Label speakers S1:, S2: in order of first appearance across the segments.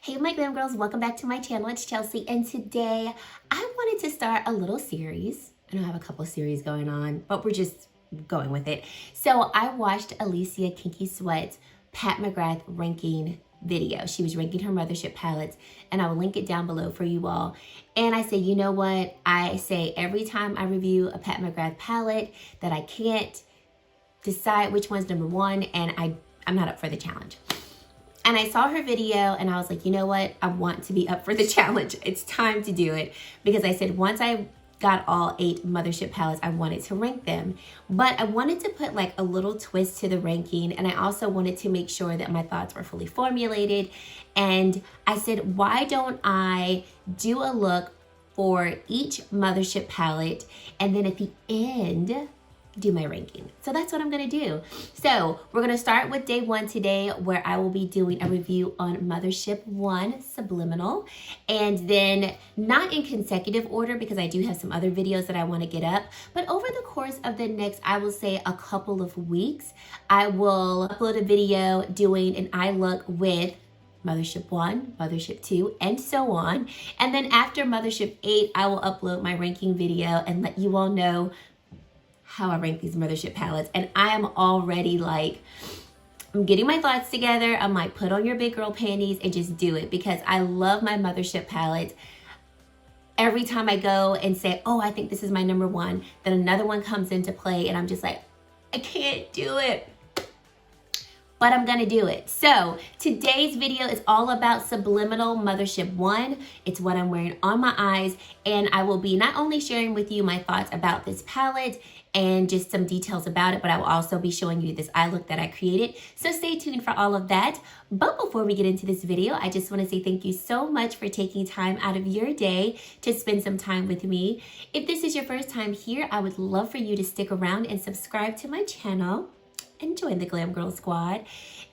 S1: Hey my glam girls, welcome back to my channel. It's Chelsea, and today I wanted to start a little series. I know I have a couple of series going on, but we're just going with it. So I watched Alicia Kinky Sweat's Pat McGrath ranking video. She was ranking her Mothership palettes, and I will link it down below for you all. And I say, you know what? I say every time I review a Pat McGrath palette that I can't decide which one's number one, and I'm not up for the challenge. And I saw her video and I was like, you know what? I want to be up for the challenge. It's time to do it. Because I said once I got all 8 Mothership palettes, I wanted to rank them. But I wanted to put like a little twist to the ranking. And I also wanted to make sure that my thoughts were fully formulated. And I said, why don't I do a look for each Mothership palette, and then at the end, do my ranking. So that's what I'm gonna do. So we're gonna start with day 1 today, where I will be doing a review on Mothership 1 Subliminal, and then not in consecutive order because I do have some other videos that I wanna get up, but over the course of the next, I will say a couple of weeks, I will upload a video doing an eye look with Mothership 1, Mothership 2, and so on. And then after Mothership 8, I will upload my ranking video and let you all know how I rank these Mothership palettes. And I am already like, I'm getting my thoughts together. I'm like, put on your big girl panties and just do it, because I love my Mothership palettes. Every time I go and say, oh, I think this is my number one, then another one comes into play and I'm just like, I can't do it. But I'm gonna do it. So today's video is all about Subliminal Mothership 1. It's what I'm wearing on my eyes, and I will be not only sharing with you my thoughts about this palette and just some details about it, but I will also be showing you this eye look that I created. So stay tuned for all of that. But before we get into this video, I just wanna say thank you so much for taking time out of your day to spend some time with me. If this is your first time here, I would love for you to stick around and subscribe to my channel and join the Glam Girl Squad.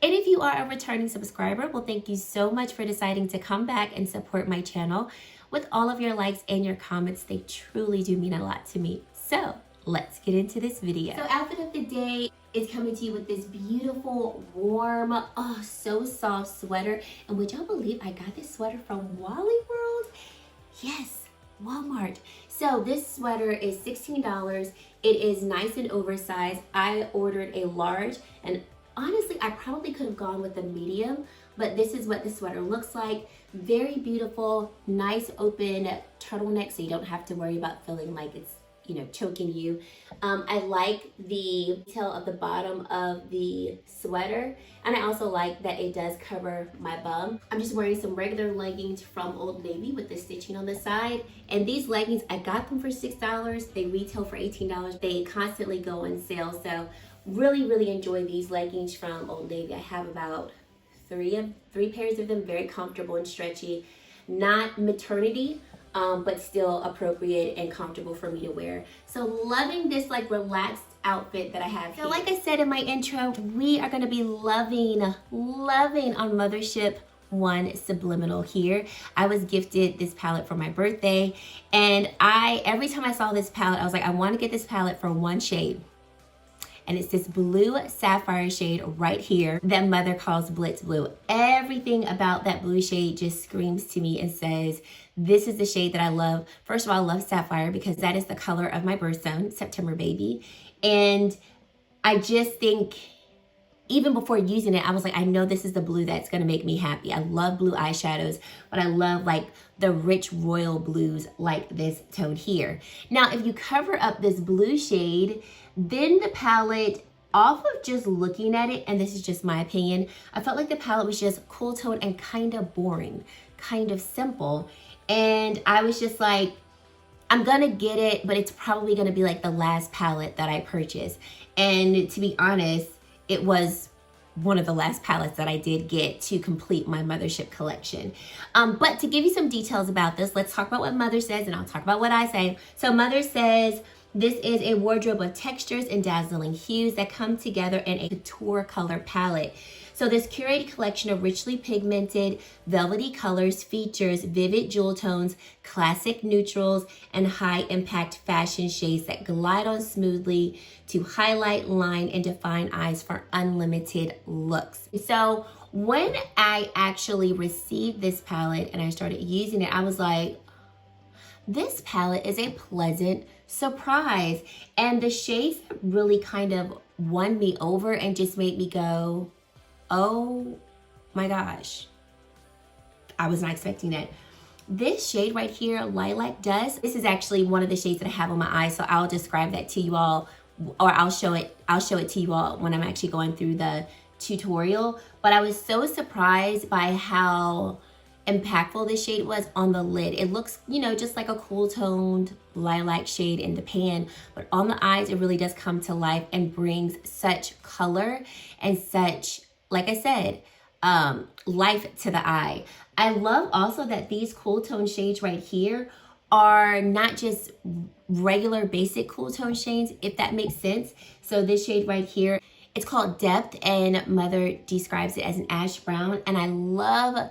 S1: And if you are a returning subscriber, well, thank you so much for deciding to come back and support my channel with all of your likes and your comments. They truly do mean a lot to me. So let's get into this video. So outfit of the day is coming to you with this beautiful, warm, oh, so soft sweater. And would y'all believe I got this sweater from Wally World? Yes, Walmart. So this sweater is $16. It is nice and oversized. I ordered a large, and honestly, I probably could have gone with a medium, but this is what the sweater looks like. Very beautiful, nice open turtleneck, so you don't have to worry about feeling like it's, you know, choking you. I like the detail of the bottom of the sweater, and I also like that it does cover my bum. I'm just wearing some regular leggings from Old Navy with the stitching on the side, and these leggings, I got them for $6. They retail for $18. They constantly go on sale, so really enjoy these leggings from Old Navy. I have about three pairs of them, very comfortable and stretchy. Not maternity, but still appropriate and comfortable for me to wear. So loving this like relaxed outfit that I have here. So like I said in my intro, we are gonna be loving on Mothership 1 Subliminal here. I was gifted this palette for my birthday, and every time I saw this palette, I was like, I wanna get this palette for one shade. And it's this blue sapphire shade right here that Mother calls Blitz Blue. Everything about that blue shade just screams to me and says, this is the shade that I love. First of all, I love sapphire because that is the color of my birthstone, September baby. And I just think, even before using it, I was like, I know this is the blue that's gonna make me happy. I love blue eyeshadows, but I love like the rich royal blues like this tone here. Now, if you cover up this blue shade, then the palette, off of just looking at it, and this is just my opinion, I felt like the palette was just cool tone and kind of boring, kind of simple. And I was just like, I'm gonna get it, but it's probably gonna be like the last palette that I purchase. And to be honest, it was one of the last palettes that I did get to complete my Mothership collection. But to give you some details about this, let's talk about what Mother says, and I'll talk about what I say. So Mother says, this is a wardrobe of textures and dazzling hues that come together in a couture color palette. So this curated collection of richly pigmented, velvety colors features vivid jewel tones, classic neutrals, and high-impact fashion shades that glide on smoothly to highlight, line, and define eyes for unlimited looks. So When I actually received this palette and I started using it, I was like, this palette is a pleasant surprise. And the shades really kind of won me over and just made me go, oh my gosh, I was not expecting that. This shade right here, Lilac Dust, this is actually one of the shades that I have on my eyes, so I'll describe that to you all, or I'll show it to you all when I'm actually going through the tutorial. But I was so surprised by how impactful this shade was on the lid. It looks, you know, just like a cool toned lilac shade in the pan, but on the eyes it really does come to life and brings such color and such, like I said, life to the eye. I love also that these cool tone shades right here are not just regular basic cool tone shades, if that makes sense. So this shade right here, it's called Depth, and Mother describes it as an ash brown, and I love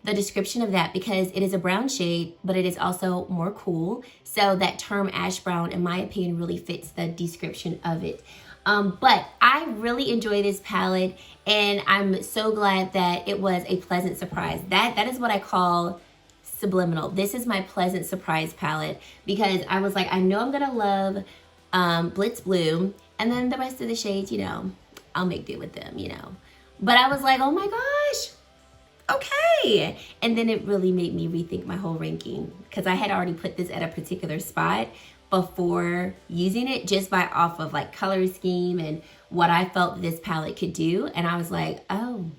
S1: the description of that because it is a brown shade, but it is also more cool. So that term ash brown, in my opinion, really fits the description of it. But I really enjoy this palette, and I'm so glad that it was a pleasant surprise. That is what I call Subliminal. This is my pleasant surprise palette because I was like, I know I'm gonna love Blitz Blue, and then the rest of the shades, you know, I'll make do with them, you know. But I was like, oh my gosh, okay. And then it really made me rethink my whole ranking because I had already put this at a particular spot before using it, just by off of like color scheme and what I felt this palette could do. And I was like, oh,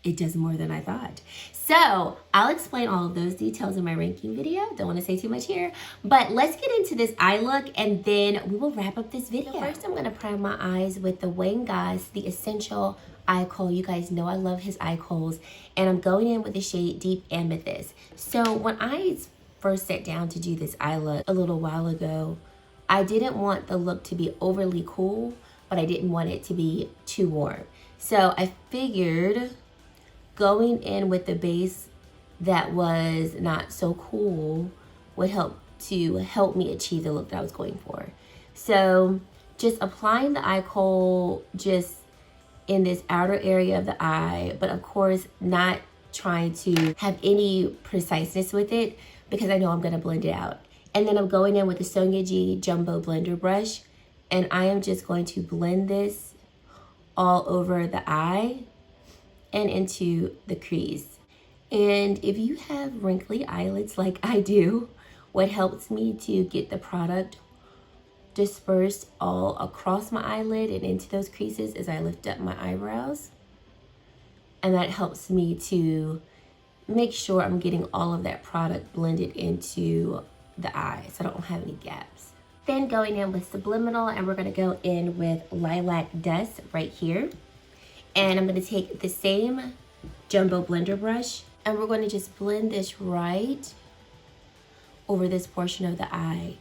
S1: it does more than I thought. So I'll explain all of those details in my ranking video. Don't want to say too much here, but let's get into this eye look and then we will wrap up this video. So first, I'm gonna prime my eyes with the Wayne Goss, the Essential Eye Kohl. You guys know I love his eye kohls, and I'm going in with the shade Deep Amethyst. So when I first sat down to do this eye look a little while ago, I didn't want the look to be overly cool, but I didn't want it to be too warm. So I figured going in with the base that was not so cool would help me achieve the look that I was going for. So just applying the eye kohl just in this outer area of the eye, but of course not trying to have any preciseness with it because I know I'm gonna blend it out. And then I'm going in with the Sonia G Jumbo Blender Brush, and I am just going to blend this all over the eye and into the crease. And if you have wrinkly eyelids like I do, what helps me to get the product dispersed all across my eyelid and into those creases is I lift up my eyebrows. And that helps me to make sure I'm getting all of that product blended into the eye so I don't have any gaps. Then going in with Subliminal, and we're gonna go in with Lilac Dust right here. And I'm gonna take the same Jumbo Blender Brush, and we're gonna just blend this right over this portion of the eye.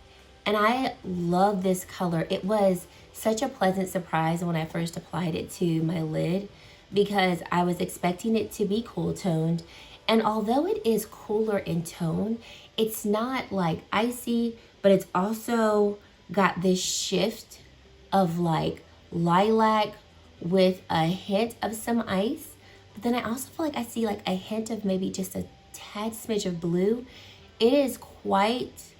S1: And I love this color. It was such a pleasant surprise when I first applied it to my lid because I was expecting it to be cool toned. And although it is cooler in tone, it's not like icy, but it's also got this shift of like lilac with a hint of some ice. But then I also feel like I see like a hint of maybe just a tad smidge of blue. It is quite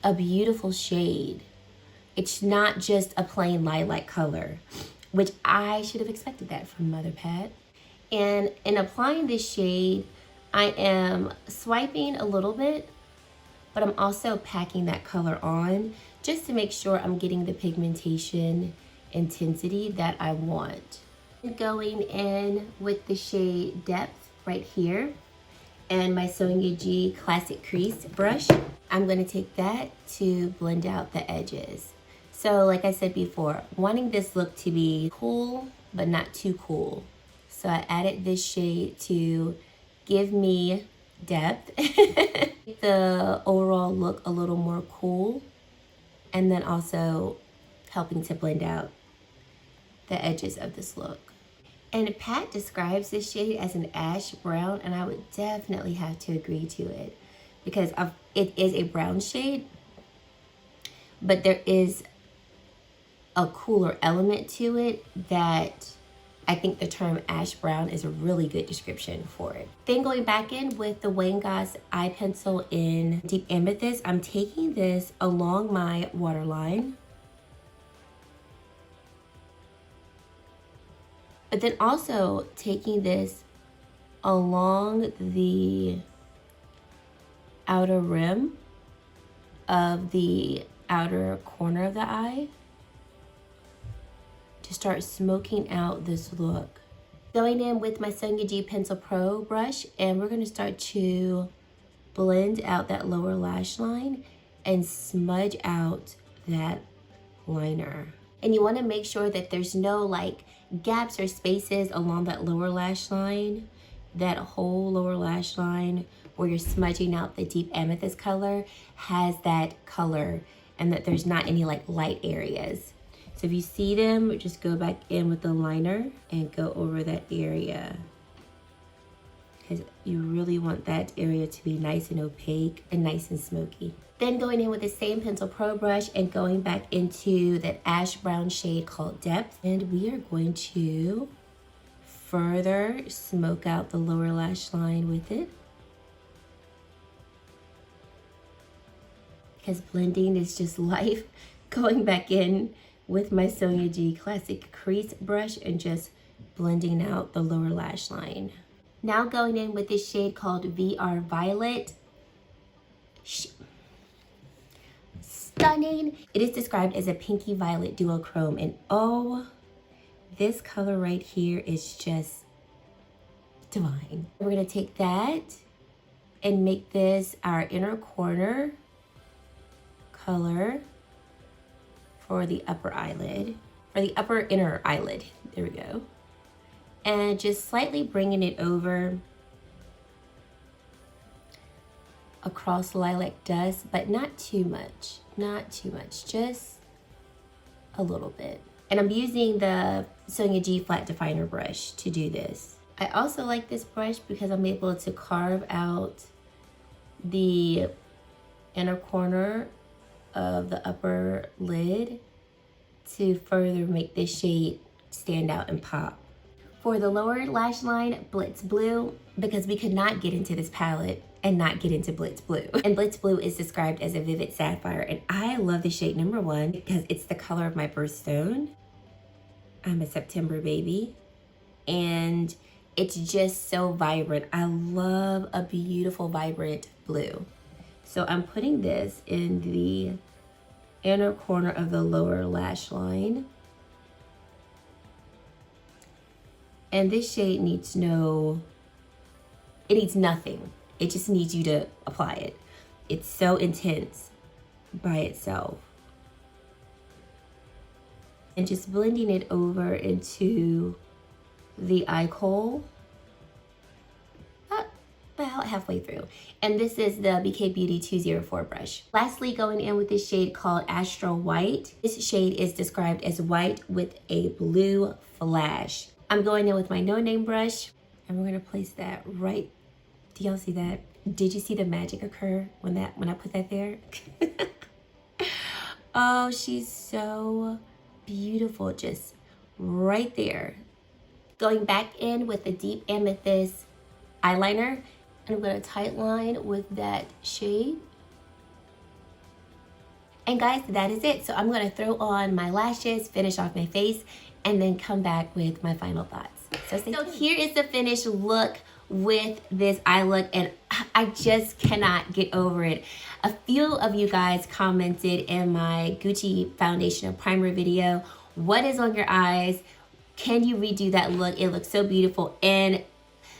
S1: a beautiful shade. It's not just a plain lilac color, which I should have expected that from Mother Pat. And in applying this shade, I am swiping a little bit, but I'm also packing that color on just to make sure I'm getting the pigmentation intensity that I want. Going in with the shade Depth right here and my Sonia G Classic Crease brush, I'm going to take that to blend out the edges. So like I said before, wanting this look to be cool but not too cool. So I added this shade to give me depth, the overall look a little more cool, and then also helping to blend out the edges of this look. And Pat describes this shade as an ash brown, and I would definitely have to agree to it because it is a brown shade, but there is a cooler element to it that I think the term ash brown is a really good description for it. Then going back in with the Wayne Goss eye pencil in Deep Amethyst, I'm taking this along my waterline. But then also taking this along the outer rim of the outer corner of the eye to start smoking out this look. Going in with my Sonia G Pencil Pro brush, and we're going to start to blend out that lower lash line and smudge out that liner. And you want to make sure that there's no like gaps or spaces along that lower lash line, that whole lower lash line where you're smudging out the deep amethyst color has that color, and that there's not any like light areas. So if you see them, just go back in with the liner and go over that area, because you really want that area to be nice and opaque and nice and smoky. Then going in with the same Pencil Pro brush and going back into that ash brown shade called Depth. And we are going to further smoke out the lower lash line with it, because blending is just life. Going back in with my Sonia G Classic Crease brush and just blending out the lower lash line. Now going in with this shade called VR Violet. Stunning. It is described as a pinky violet duochrome, and oh, this color right here is just divine. We're gonna take that and make this our inner corner color for the upper eyelid, or the upper inner eyelid. There we go. And just slightly bringing it over across lilac dust, but not too much, not too much, just a little bit. And I'm using the Sonia G Flat Definer brush to do this. I also like this brush because I'm able to carve out the inner corner of the upper lid to further make this shade stand out and pop. For the lower lash line, Blitz Blue, because we could not get into this palette and not get into Blitz Blue. And Blitz Blue is described as a vivid sapphire, and I love the shade number 1 because it's the color of my birthstone. I'm a September baby, and it's just so vibrant. I love a beautiful, vibrant blue. So I'm putting this in the inner corner of the lower lash line. And this shade needs nothing. It just needs you to apply it. It's so intense by itself. And just blending it over into the eye hole about halfway through. And this is the BK Beauty 204 brush. Lastly, going in with this shade called Astral White. This shade is described as white with a blue flash. I'm going in with my No Name brush, and we're gonna place that right. Do y'all see that? Did you see the magic occur when I put that there? Oh, she's so beautiful, just right there. Going back in with the Deep Amethyst eyeliner, and I'm gonna tight line with that shade. And guys, that is it. So I'm gonna throw on my lashes, finish off my face, and then come back with my final thoughts. So here is the finished look with this eye look, and I just cannot get over it. A few of you guys commented in my Gucci foundation and primer video, what is on your eyes? Can you redo that look? It looks so beautiful. And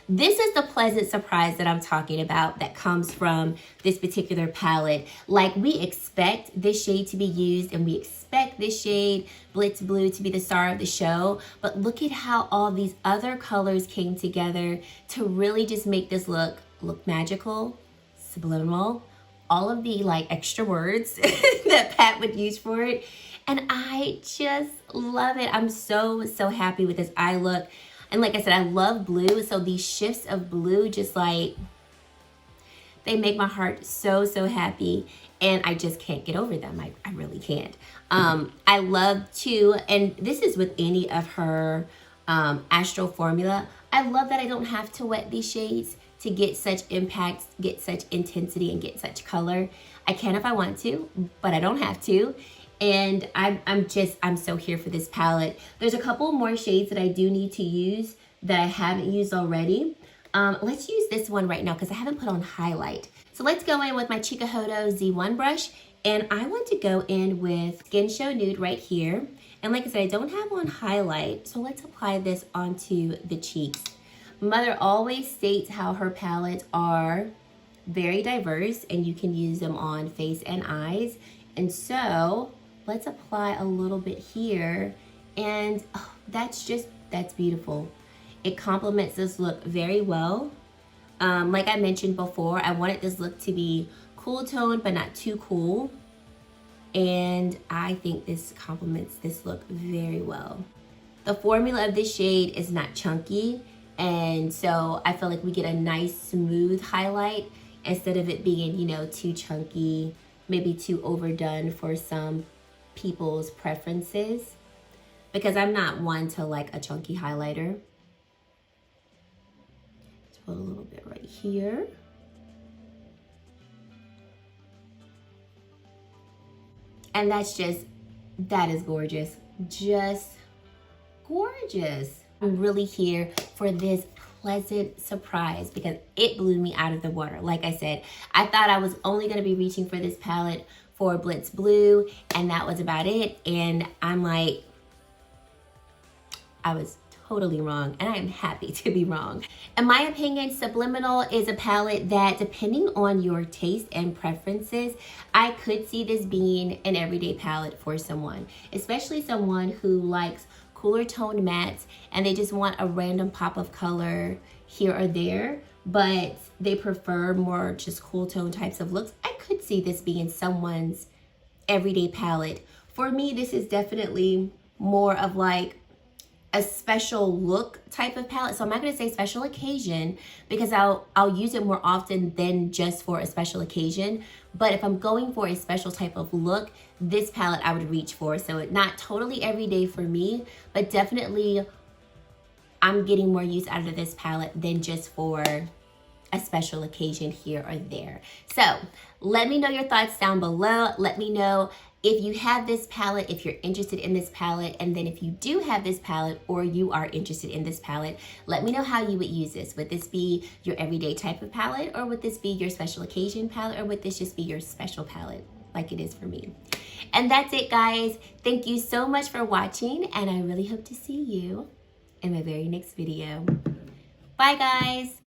S1: this is the pleasant surprise that I'm talking about that comes from this particular palette. Like, we expect this shade to be used, and we expect this shade, Blitz Blue, to be the star of the show. But look at how all these other colors came together to really just make this look magical, subliminal, all of the like extra words that Pat would use for it. And I just love it. I'm so happy with this eye look. And like I said, I love blue. So these shifts of blue just like, they make my heart so happy. And I just can't get over them. I really can't. I love to, and this is with any of her Astral Formula. I love that I don't have to wet these shades to get such impact, get such intensity, and get such color. I can if I want to, but I don't have to. And I'm so here for this palette. There's a couple more shades that I do need to use that I haven't used already. Let's use this one right now because I haven't put on highlight. So let's go in with my Chikuhodo Z1 brush, and I want to go in with Skin Show Nude right here. And like I said, I don't have on highlight, so let's apply this onto the cheeks. Mother always states how her palettes are very diverse and you can use them on face and eyes. And so let's apply a little bit here, and oh, that's beautiful. It complements this look very well. Like I mentioned before, I wanted this look to be cool toned but not too cool. And I think this complements this look very well. The formula of this shade is not chunky, and so I feel like we get a nice smooth highlight instead of it being, you know, too chunky, maybe too overdone for some people's preferences, because I'm not one to like a chunky highlighter. Let's put a little bit right here. And that is gorgeous. Just gorgeous. I'm really here for this pleasant surprise because it blew me out of the water. Like I said, I thought I was only gonna be reaching for this palette for Blitz Blue, and that was about it. And I'm like, I was totally wrong, and I am happy to be wrong. In my opinion, Subliminal is a palette that, depending on your taste and preferences, I could see this being an everyday palette for someone, especially someone who likes cooler toned mattes and they just want a random pop of color here or there, but they prefer more just cool tone types of looks. I could see this being someone's everyday palette. For me, this is definitely more of like a special look type of palette. So I'm not gonna say special occasion because I'll use it more often than just for a special occasion. But if I'm going for a special type of look, this palette I would reach for. So it's not totally everyday for me, but definitely I'm getting more use out of this palette than just for a special occasion here or there. So let me know your thoughts down below. Let me know if you have this palette, if you're interested in this palette, and then if you do have this palette or you are interested in this palette, let me know how you would use this. Would this be your everyday type of palette, or would this be your special occasion palette, or would this just be your special palette like it is for me? And that's it, guys. Thank you so much for watching, and I really hope to see you in my very next video. Bye, guys.